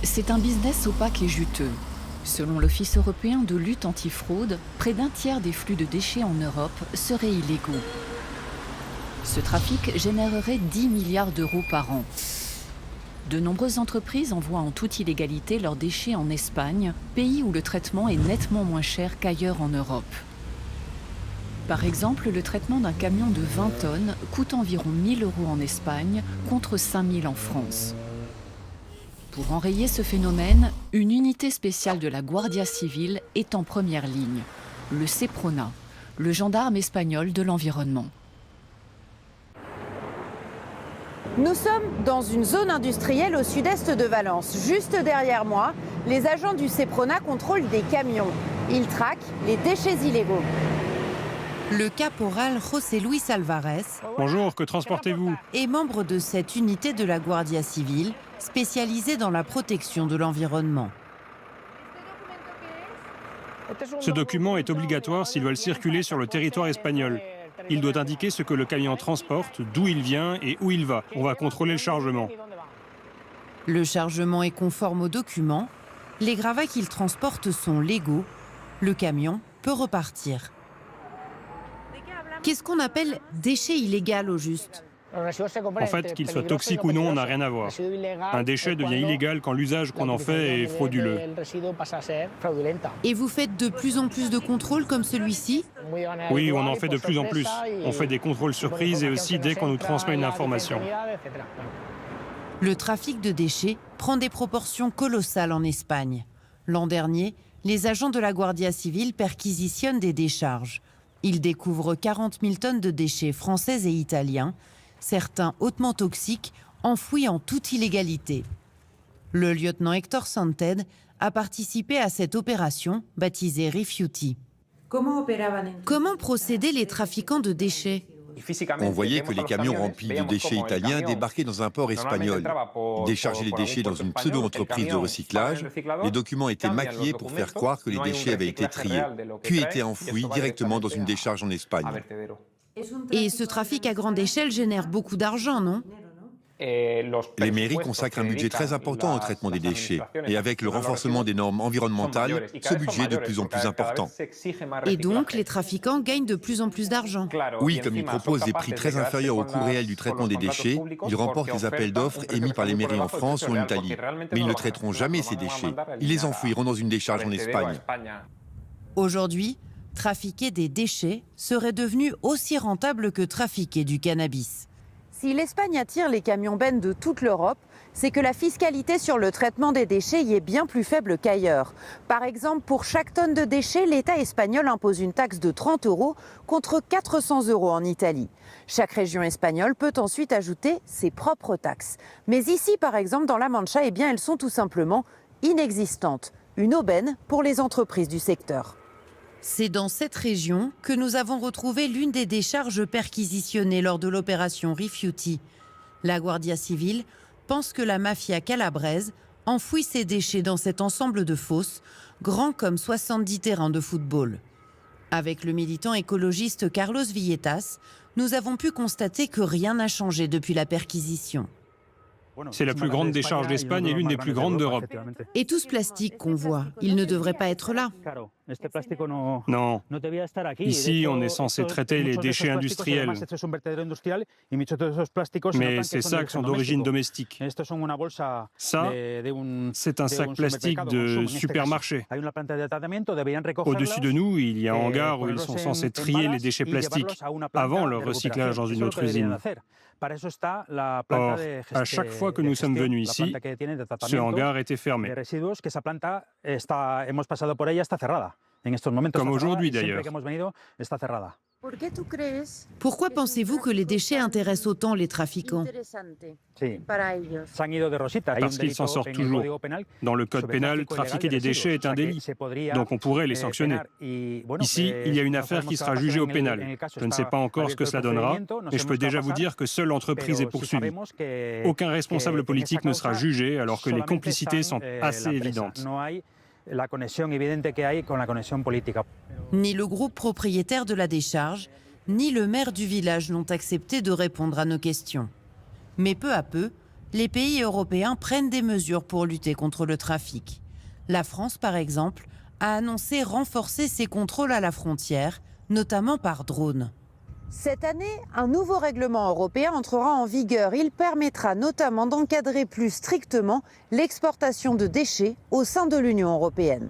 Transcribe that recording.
C'est un business opaque et juteux. Selon l'Office européen de lutte antifraude, près d'un tiers des flux de déchets en Europe seraient illégaux. Ce trafic générerait 10 milliards d'euros par an. De nombreuses entreprises envoient en toute illégalité leurs déchets en Espagne, pays où le traitement est nettement moins cher qu'ailleurs en Europe. Par exemple, le traitement d'un camion de 20 tonnes coûte environ 1 000 € en Espagne contre 5 000 en France. Pour enrayer ce phénomène, une unité spéciale de la Guardia Civil est en première ligne, le Seprona, le gendarme espagnol de l'environnement. Nous sommes dans une zone industrielle au sud-est de Valence. Juste derrière moi, les agents du Seprona contrôlent des camions. Ils traquent les déchets illégaux. Le caporal José Luis Alvarez. Bonjour, que transportez-vous? Est membre de cette unité de la Guardia Civil, spécialisée dans la protection de l'environnement. Ce document est obligatoire s'ils veulent circuler sur le territoire espagnol. Il doit indiquer ce que le camion transporte, d'où il vient et où il va. On va contrôler le chargement. Le chargement est conforme aux documents. Les gravats qu'il transporte sont légaux. Le camion peut repartir. Qu'est-ce qu'on appelle déchet illégal au juste? En fait, qu'il soit toxique ou non, n'a rien à voir. Un déchet devient illégal quand l'usage qu'on en fait est frauduleux. Et vous faites de plus en plus de contrôles comme celui-ci? Oui, on en fait de plus en plus. On fait des contrôles surprises et aussi dès qu'on nous transmet une information. Le trafic de déchets prend des proportions colossales en Espagne. L'an dernier, les agents de la Guardia Civil perquisitionnent des décharges. Ils découvrent 40 000 tonnes de déchets français et italiens, certains hautement toxiques, enfouis en toute illégalité. Le lieutenant Héctor Santed a participé à cette opération, baptisée Refuti. Comment procédaient les trafiquants de déchets? On voyait que les camions remplis de déchets italiens débarquaient dans un port espagnol. Ils déchargeaient les déchets dans une pseudo-entreprise de recyclage. Les documents étaient maquillés pour faire croire que les déchets avaient été triés, puis étaient enfouis directement dans une décharge en Espagne. Et ce trafic à grande échelle génère beaucoup d'argent, non? Les mairies consacrent un budget très important au traitement des déchets. Et avec le renforcement des normes environnementales, ce budget est de plus en plus important. Et donc, les trafiquants gagnent de plus en plus d'argent. Oui, comme ils proposent des prix très inférieurs au coût réel du traitement des déchets, ils remportent les appels d'offres émis par les mairies en France ou en Italie. Mais ils ne traiteront jamais ces déchets. Ils les enfouiront dans une décharge en Espagne. Aujourd'hui, trafiquer des déchets serait devenu aussi rentable que trafiquer du cannabis. Si l'Espagne attire les camions-bennes de toute l'Europe, c'est que la fiscalité sur le traitement des déchets y est bien plus faible qu'ailleurs. Par exemple, pour chaque tonne de déchets, l'État espagnol impose une taxe de 30 € contre 400 € en Italie. Chaque région espagnole peut ensuite ajouter ses propres taxes. Mais ici, par exemple, dans la Mancha, eh bien, elles sont tout simplement inexistantes. Une aubaine pour les entreprises du secteur. C'est dans cette région que nous avons retrouvé l'une des décharges perquisitionnées lors de l'opération Refuti. La Guardia Civil pense que la mafia calabraise enfouit ses déchets dans cet ensemble de fosses, grand comme 70 terrains de football. Avec le militant écologiste Carlos Villetas, nous avons pu constater que rien n'a changé depuis la perquisition. C'est la plus grande décharge d'Espagne et l'une des plus grandes d'Europe. Et tout ce plastique qu'on voit, il ne devrait pas être là. Non. Ici, on est censé traiter les déchets industriels. Mais ces sacs sont d'origine domestique. Ça, c'est un sac plastique de supermarché. Au-dessus de nous, il y a un hangar où ils sont censés trier les déchets plastiques avant leur recyclage dans une autre usine. Or, à chaque fois que nous sommes venus ici, ce hangar était fermé. Comme aujourd'hui d'ailleurs. Pourquoi pensez-vous que les déchets intéressent autant les trafiquants? Parce qu'ils s'en sortent toujours. Dans le code pénal, trafiquer des déchets est un délit, donc on pourrait les sanctionner. Ici, il y a une affaire qui sera jugée au pénal. Je ne sais pas encore ce que cela donnera, mais je peux déjà vous dire que seule l'entreprise est poursuivie. Aucun responsable politique ne sera jugé alors que les complicités sont assez évidentes. Ni le groupe propriétaire de la décharge, ni le maire du village n'ont accepté de répondre à nos questions. Mais peu à peu, les pays européens prennent des mesures pour lutter contre le trafic. La France, par exemple, a annoncé renforcer ses contrôles à la frontière, notamment par drone. Cette année, un nouveau règlement européen entrera en vigueur. Il permettra notamment d'encadrer plus strictement l'exportation de déchets au sein de l'Union européenne.